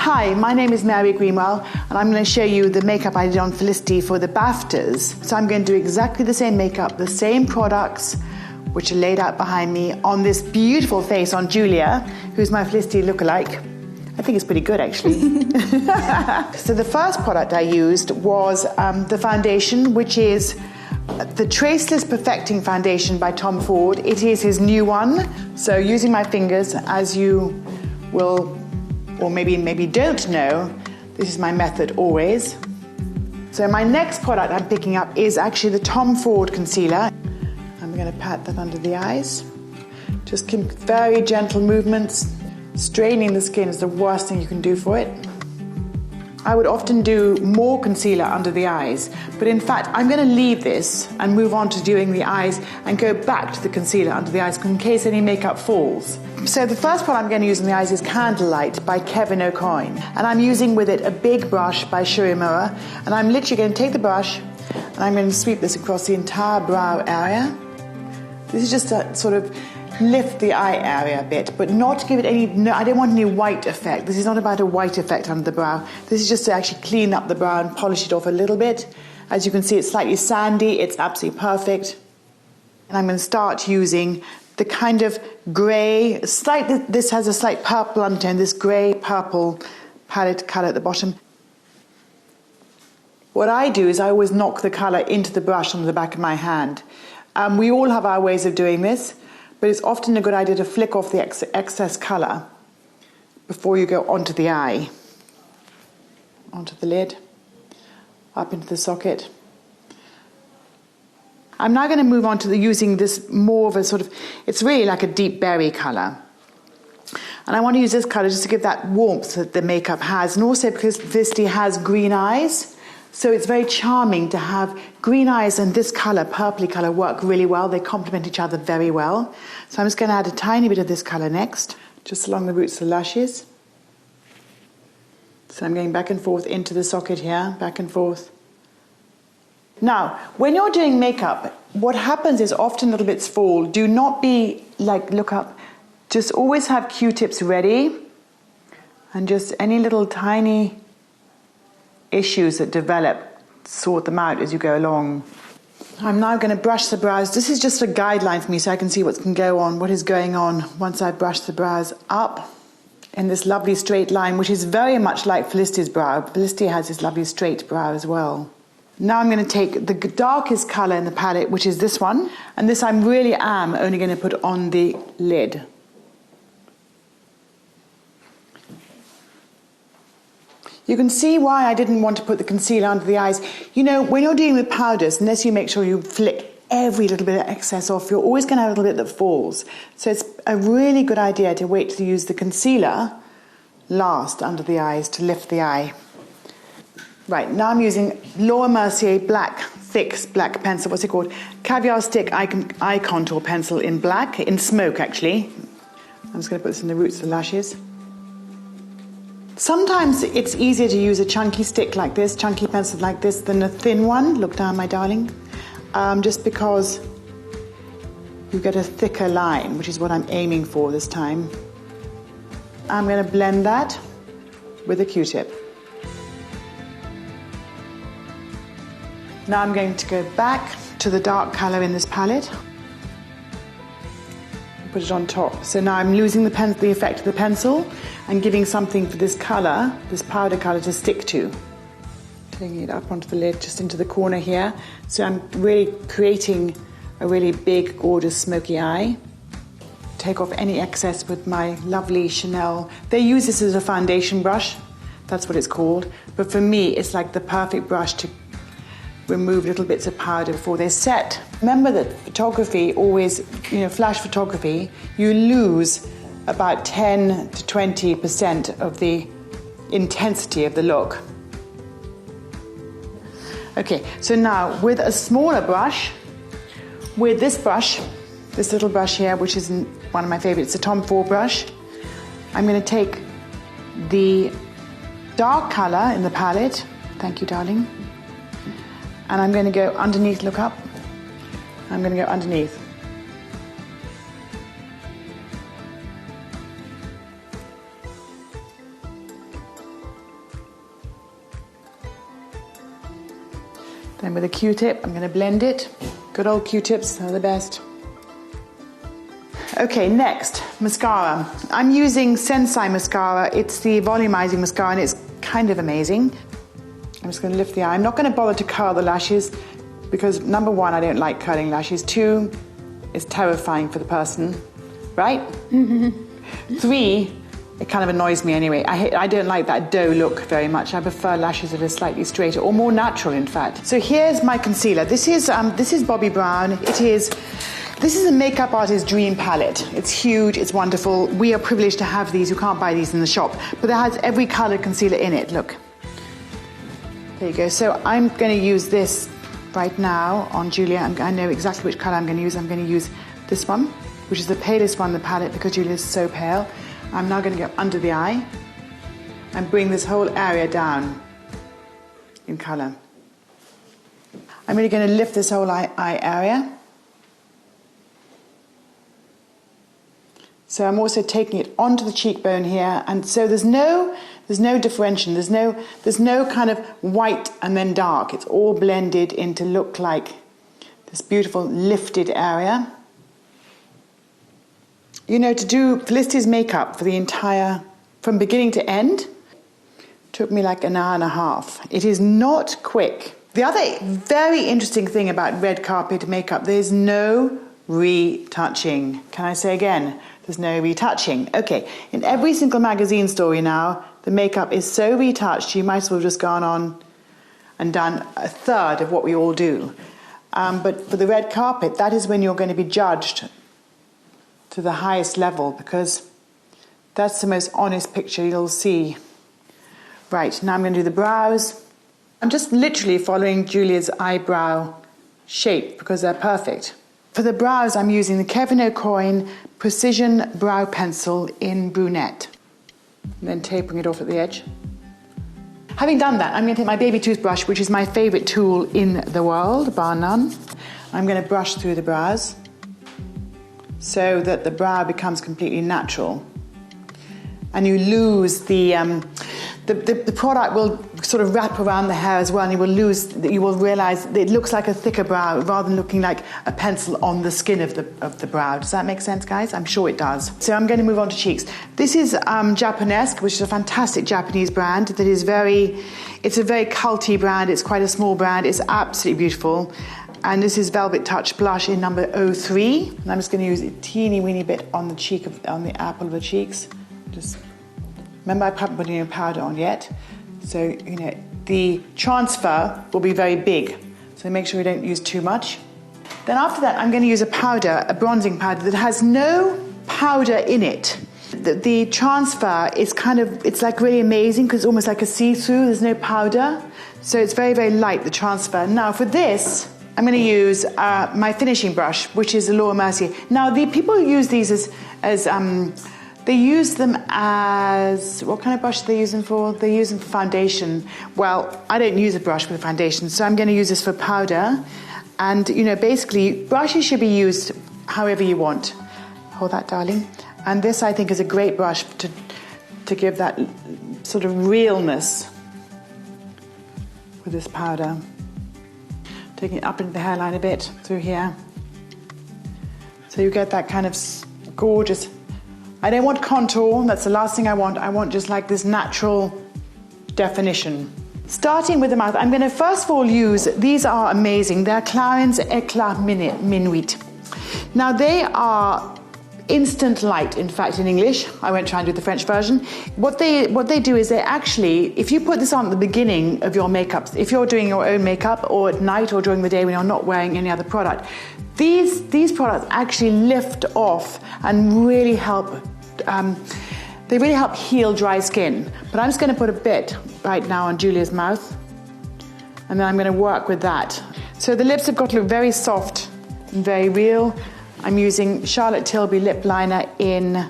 Hi, my name is Mary Greenwell and I'm going to show you the makeup I did on Felicity for the BAFTAs. So I'm going to do exactly the same makeup, the same products, which are laid out behind me on this beautiful face on Julia, who's my Felicity lookalike. I think it's pretty good actually. So the first product I used was the foundation, which is the Traceless Perfecting Foundation by Tom Ford. It is his new one. So using my fingers, as you will, or maybe don't know, this is my method always. So my next product I'm picking up is actually the Tom Ford concealer. I'm going to pat that under the eyes. Just keep very gentle movements. Straining the skin is the worst thing you can do for it. I would often do more concealer under the eyes, but in fact I'm going to leave this and move on to doing the eyes and go back to the concealer under the eyes in case any makeup falls. So the first product I'm going to use in the eyes is Candlelight by Kevin O'Coin, and I'm using with it a big brush by Shurimoa, and I'm literally going to take the brush and I'm going to sweep this across the entire brow area. This is just to sort of lift the eye area a bit, but not to give it any, no, I don't want any white effect. This is not about a white effect under the brow. This is just to actually clean up the brow and polish it off a little bit. As you can see, it's slightly sandy. It's absolutely perfect. And I'm going to start using the kind of grey, this has a slight purple undertone, this grey purple palette colour at the bottom. What I do is I always knock the colour into the brush on the back of my hand. We all have our ways of doing this, but it's often a good idea to flick off the excess colour before you go onto the eye, onto the lid, up into the socket. I'm now going to move on to using this more of a sort of, it's really like a deep berry colour. And I want to use this colour just to give that warmth that the makeup has, and also because Felicity has green eyes. So it's very charming to have green eyes and this colour, purpley colour, work really well. They complement each other very well. So I'm just going to add a tiny bit of this colour next, just along the roots of the lashes. So I'm going back and forth into the socket here, back and forth. Now, when you're doing makeup, what happens is often little bits fall. Do not be like, look up. Just always have Q-tips ready, and just any little tiny issues that develop, sort them out as you go along. I'm now going to brush the brows. This is just a guideline for me so I can see what is going on once I brush the brows up in this lovely straight line, which is very much like Felicity's brow. Felicity has this lovely straight brow as well. Now I'm going to take the darkest colour in the palette, which is this one, and this I really am only going to put on the lid. You can see why I didn't want to put the concealer under the eyes. You know, when you're dealing with powders, unless you make sure you flick every little bit of excess off, you're always going to have a little bit that falls. So it's a really good idea to wait to use the concealer last under the eyes to lift the eye. Right, now I'm using Laura Mercier black, thick black pencil. What's it called? Caviar Stick Eye Contour Pencil in black, in smoke actually. I'm just going to put this in the roots of the lashes. Sometimes it's easier to use a chunky stick like this, chunky pencil like this, than a thin one. Look down, my darling. Just because you get a thicker line, which is what I'm aiming for this time. I'm going to blend that with a Q-tip. Now I'm going to go back to the dark colour in this palette. Put it on top. So now I'm losing the effect of the pencil and giving something for this colour, this powder colour, to stick to. Taking it up onto the lid, just into the corner here. So I'm really creating a really big, gorgeous, smoky eye. Take off any excess with my lovely Chanel. They use this as a foundation brush. That's what it's called. But for me, it's like the perfect brush to remove little bits of powder before they're set. Remember that photography always, flash photography, you lose about 10 to 20% of the intensity of the look. Okay, so now with a smaller brush, with this brush, this little brush here, which is one of my favorites, the Tom Ford brush, I'm going to take the dark colour in the palette, thank you darling, and I'm going to go underneath, look up, I'm going to go underneath. Then with a Q-tip, I'm going to blend it. Good old Q-tips are the best. Okay, next, mascara. I'm using Sensai mascara. It's the volumizing mascara and it's kind of amazing. I'm just going to lift the eye. I'm not going to bother to curl the lashes because number one, I don't like curling lashes. Two, it's terrifying for the person, right? Three, it kind of annoys me anyway. I don't like that doe look very much. I prefer lashes that are slightly straighter or more natural, in fact. So here's my concealer. This is Bobbi Brown. This is a makeup artist's dream palette. It's huge, it's wonderful. We are privileged to have these. You can't buy these in the shop. But it has every colour concealer in it, look. There you go. So I'm going to use this right now on Julia. I know exactly which colour I'm going to use. I'm going to use this one, which is the palest one in the palette because Julia is so pale. I'm now going to go under the eye and bring this whole area down in colour. I'm really going to lift this whole eye area. So I'm also taking it onto the cheekbone here, and so there's no differentiation. There's no kind of white and then dark. It's all blended in to look like this beautiful lifted area. You know, to do Felicity's makeup for the entire, from beginning to end, took me like an hour and a half. It is not quick. The other very interesting thing about red carpet makeup, there's no retouching. Can I say again? There's no retouching. Okay, in every single magazine story now, the makeup is so retouched, you might as well have just gone on and done a third of what we all do. But for the red carpet, that is when you're going to be judged to the highest level because that's the most honest picture you'll see. Right, now I'm going to do the brows. I'm just literally following Julia's eyebrow shape because they're perfect. For the brows, I'm using the Kevin O'Coin Precision Brow Pencil in Brunette. And then tapering it off at the edge. Having done that, I'm going to take my baby toothbrush, which is my favourite tool in the world, bar none. I'm going to brush through the brows so that the brow becomes completely natural. And you lose the product will sort of wrap around the hair as well, and you will realise that it looks like a thicker brow rather than looking like a pencil on the skin of the brow. Does that make sense, guys? I'm sure it does. So I'm going to move on to cheeks. This is Japonesque, which is a fantastic Japanese brand that is it's a very culty brand. It's quite a small brand. It's absolutely beautiful. And this is Velvet Touch Blush in number 03. And I'm just going to use a teeny weeny bit on the cheek on the apple of the cheeks. Just remember, I haven't put any powder on yet, so you know the transfer will be very big. So make sure you don't use too much. Then after that, I'm going to use a bronzing powder that has no powder in it. The transfer is it's like really amazing because it's almost like a see-through. There's no powder, so it's very, very light, the transfer. Now for this, I'm going to use my finishing brush, which is the Laura Mercier. Now the people use these as they use them as, what kind of brush do they use them for? They use them for foundation. Well, I don't use a brush for foundation, so I'm going to use this for powder. And, you know, basically, brushes should be used however you want. Hold that, darling. And this, I think, is a great brush to give that sort of realness with this powder. Taking it up into the hairline a bit, through here. So you get that kind of gorgeous... I don't want contour, that's the last thing I want. I want just like this natural definition. Starting with the mouth, I'm going to first of all use, these are amazing, they're Clarins Eclat Minuit. Now they are instant light, in fact, in English. I won't try and do the French version. What they do is they actually, if you put this on at the beginning of your makeup, if you're doing your own makeup or at night or during the day when you're not wearing any other product, these products actually lift off and really help, they really help heal dry skin. But I'm just going to put a bit right now on Julia's mouth, and then I'm going to work with that. So the lips have got to look very soft and very real. I'm using Charlotte Tilbury lip liner in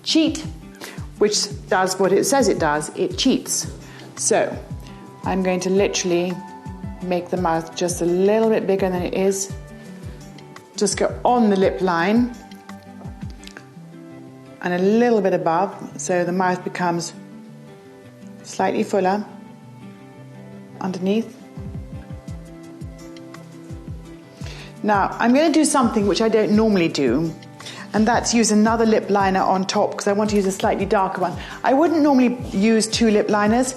Cheat, which does what it says it does, it cheats. So I'm going to literally make the mouth just a little bit bigger than it is. Just go on the lip line and a little bit above, so the mouth becomes slightly fuller underneath. Now, I'm going to do something which I don't normally do, and that's use another lip liner on top because I want to use a slightly darker one. I wouldn't normally use 2 lip liners,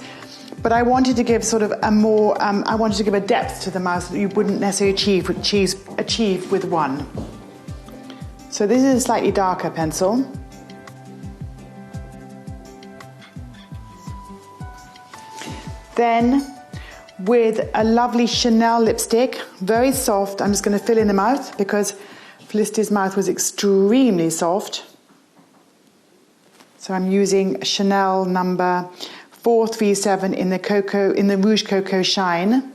but I wanted to give sort of a more, I wanted to give a depth to the mouth that you wouldn't necessarily achieve with one. So this is a slightly darker pencil. Then with a lovely Chanel lipstick, very soft, I'm just going to fill in the mouth because Felicity's mouth was extremely soft. So I'm using Chanel number 437 in the Rouge Cocoa Shine.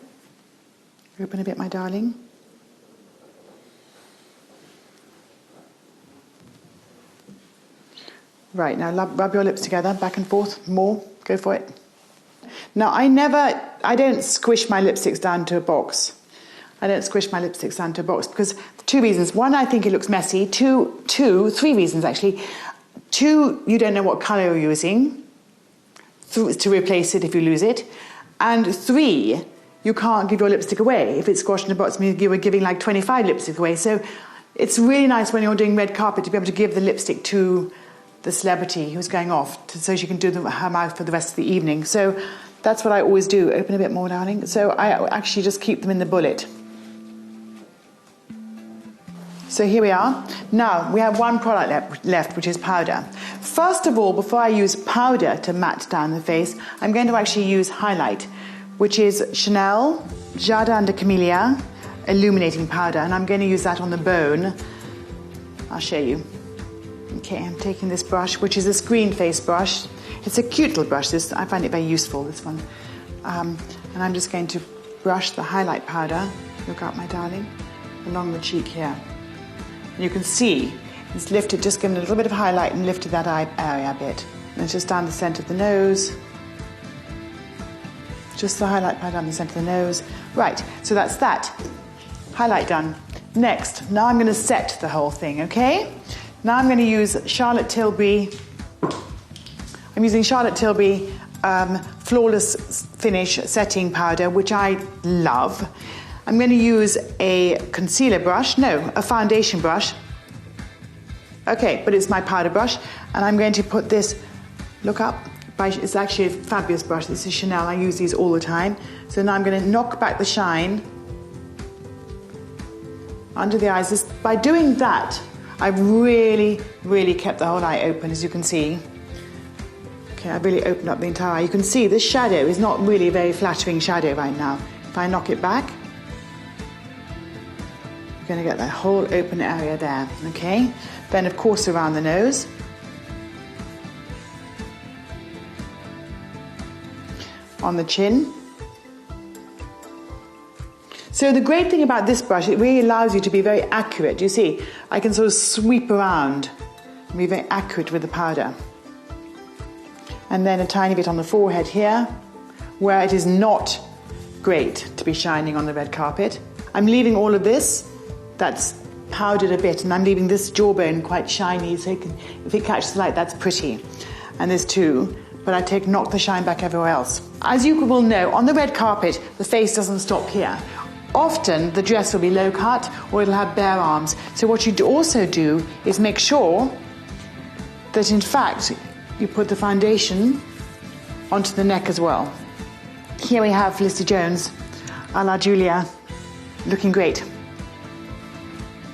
Open a bit, my darling. Right, now rub your lips together, back and forth, more, go for it. Now, I don't squish my lipsticks down to a box. I don't squish my lipsticks down to a box because 2 reasons. 1, I think it looks messy. 3 reasons actually. 2, you don't know what colour you're using to replace it if you lose it. And 3, you can't give your lipstick away. If it's squashed in a box, it means you were giving like 25 lipsticks away. So it's really nice when you're doing red carpet to be able to give the lipstick to the celebrity who's going off so she can do her mouth for the rest of the evening. So that's what I always do. Open a bit more, darling. So I actually just keep them in the bullet. So here we are. Now we have one product left, which is powder. First of all, before I use powder to matte down the face, I'm going to actually use highlight, which is Chanel Jardin de Camellia Illuminating Powder, and I'm going to use that on the bone. I'll show you. Okay, I'm taking this brush, which is a screen face brush. It's a cute little brush. I find it very useful, this one. And I'm just going to brush the highlight powder, look up, my darling, along the cheek here. And you can see it's lifted, just given a little bit of highlight and lifted that eye area a bit. And it's just down the centre of the nose. Just the highlight powder down the centre of the nose. Right, so that's that. Highlight done. Next, now I'm going to set the whole thing, okay? Now I'm going to use Charlotte Tilbury. I'm using Charlotte Tilbury Flawless Finish Setting Powder, which I love. I'm going to use a concealer brush, no, a foundation brush. Okay, but it's my powder brush, and I'm going to put this, look up, it's actually a fabulous brush. This is Chanel, I use these all the time. So now I'm going to knock back the shine under the eyes. By doing that, I've really, really kept the whole eye open, as you can see. Okay, I've really opened up the entire eye. You can see this shadow is not really a very flattering shadow right now. If I knock it back, you're going to get that whole open area there, okay? Then, of course, around the nose. On the chin. So the great thing about this brush, it really allows you to be very accurate. You see, I can sort of sweep around and be very accurate with the powder. And then a tiny bit on the forehead here, where it is not great to be shining on the red carpet. I'm leaving all of this, that's powdered a bit, and I'm leaving this jawbone quite shiny, so if it catches the light, that's pretty. And there's 2, but I knock the shine back everywhere else. As you will know, on the red carpet, the face doesn't stop here. Often the dress will be low cut or it'll have bare arms. So what you also do is make sure that in fact you put the foundation onto the neck as well. Here we have Felicity Jones, a la Julia, looking great.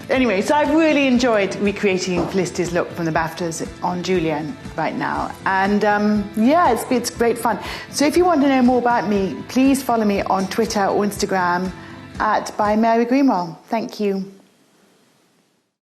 Anyway, so I've really enjoyed recreating Felicity's look from the BAFTAs on Julia right now. And yeah, it's great fun. So if you want to know more about me, please follow me on Twitter or Instagram @by Mary Greenwell. Thank you.